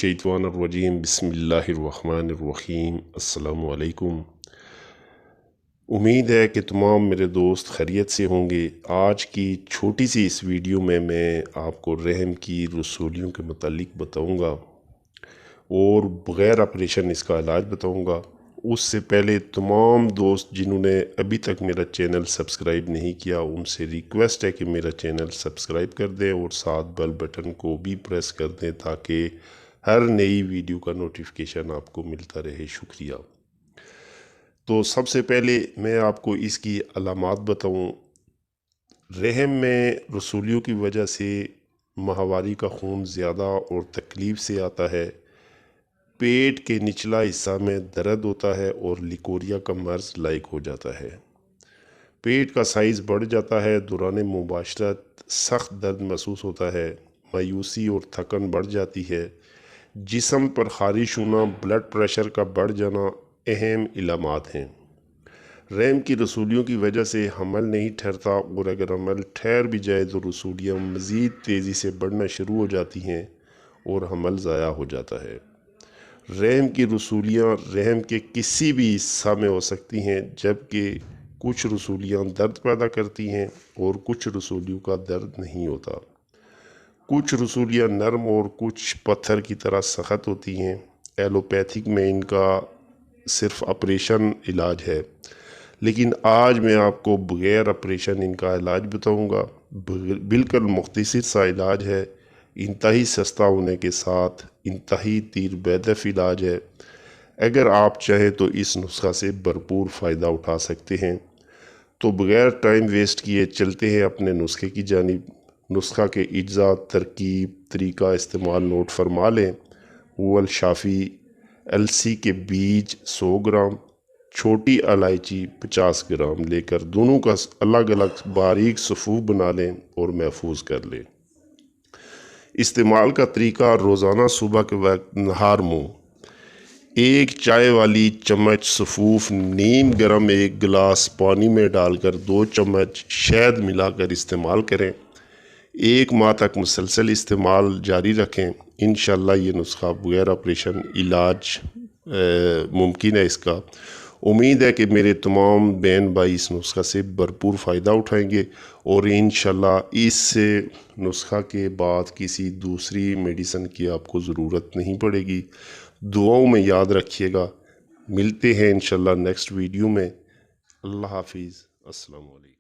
मिनश्शैतानिर्रजीम बिस्मिल्लाहिर्रहमानिर्रहीम। अस्सलामु अलैकुम। उम्मीद है कि तमाम मेरे दोस्त खैरियत से होंगे। आज की छोटी सी इस वीडियो में मैं आपको रहम की रसूलियों के मुतालिक बताऊंगा और बग़ैर ऑपरेशन इसका इलाज बताऊंगा। उससे पहले तमाम दोस्त जिन्होंने अभी तक मेरा चैनल सब्सक्राइब नहीं किया उनसे रिक्वेस्ट है कि मेरा चैनल सब्सक्राइब कर दें और साथ बेल बटन को भी प्रेस कर दें ताकि हर नई वीडियो का नोटिफिकेशन आपको मिलता रहे। शुक्रिया। तो सबसे पहले मैं आपको इसकी अलामात बताऊं। रहम में रसूलियों की वजह से माहवारी का खून ज़्यादा और तकलीफ़ से आता है। पेट के निचला हिस्सा में दर्द होता है और लिकोरिया का मर्ज़ लायक हो जाता है। पेट का साइज़ बढ़ जाता है। दौरान मुबाशरत सख्त दर्द महसूस होता है। मायूसी और थकन बढ़ जाती है। जिस्म पर ख़ारिश होना, ब्लड प्रेशर का बढ़ जाना अहम इलामात हैं। रहम की रसूलियों की वजह से हमल नहीं ठहरता और अगर हमल ठहर भी जाए तो रसूलियाँ मज़ीद तेज़ी से बढ़ना शुरू हो जाती हैं और हमल ज़ाया हो जाता है। रहम की रसूलियाँ रहम के किसी भी हिस्सा में हो सकती हैं, जबकि कुछ रसूलियाँ दर्द पैदा करती हैं और कुछ रसूलियों का दर्द नहीं होता। कुछ रसूलियाँ नरम और कुछ पत्थर की तरह सख्त होती हैं। एलोपैथिक में इनका सिर्फ ऑपरेशन इलाज है, लेकिन आज मैं आपको बग़ैर ऑपरेशन इनका इलाज बताऊंगा। बिल्कुल मुख्तसर सा इलाज है, इंतहाई सस्ता होने के साथ इंतहाई तीर बेदफ़ इलाज है। अगर आप चाहें तो इस नुस्खा से भरपूर फ़ायदा उठा सकते हैं। तो बग़ैर टाइम वेस्ट किए चलते हैं अपने नुस्खे की जानिब। नुस्खा के इज्ज़ा, तरकीब, तरीका इस्तेमाल नोट फरमा लें। हुवल शाफ़ी अलसी के बीज 100 ग्राम, छोटी इलायची 50 ग्राम लेकर दोनों का अलग अलग बारीक सफ़ूफ बना लें और महफूज कर लें। इस्तेमाल का तरीका: रोज़ाना सुबह के वक्त नहार मुँह 1 चाय वाली चम्मच सफ़ूफ नीम गर्म 1 गिलास पानी में डालकर 2 चम्मच शहद मिलाकर इस्तेमाल करें। 1 माह तक मुसलसल इस्तेमाल जारी रखें। इंशाअल्लाह ये नुस्खा बग़ैर ऑपरेशन इलाज मुमकिन है इसका। उम्मीद है कि मेरे तमाम बहन भाई इस नुस्खा से भरपूर फ़ायदा उठाएंगे और इंशाअल्लाह इस नुस्खा के बाद किसी दूसरी मेडिसिन की आपको ज़रूरत नहीं पड़ेगी। दुआओं में याद रखिएगा। मिलते हैं इंशाअल्लाह नेक्स्ट वीडियो में। अल्लाह हाफिज़। अस्सलाम वालेकुम।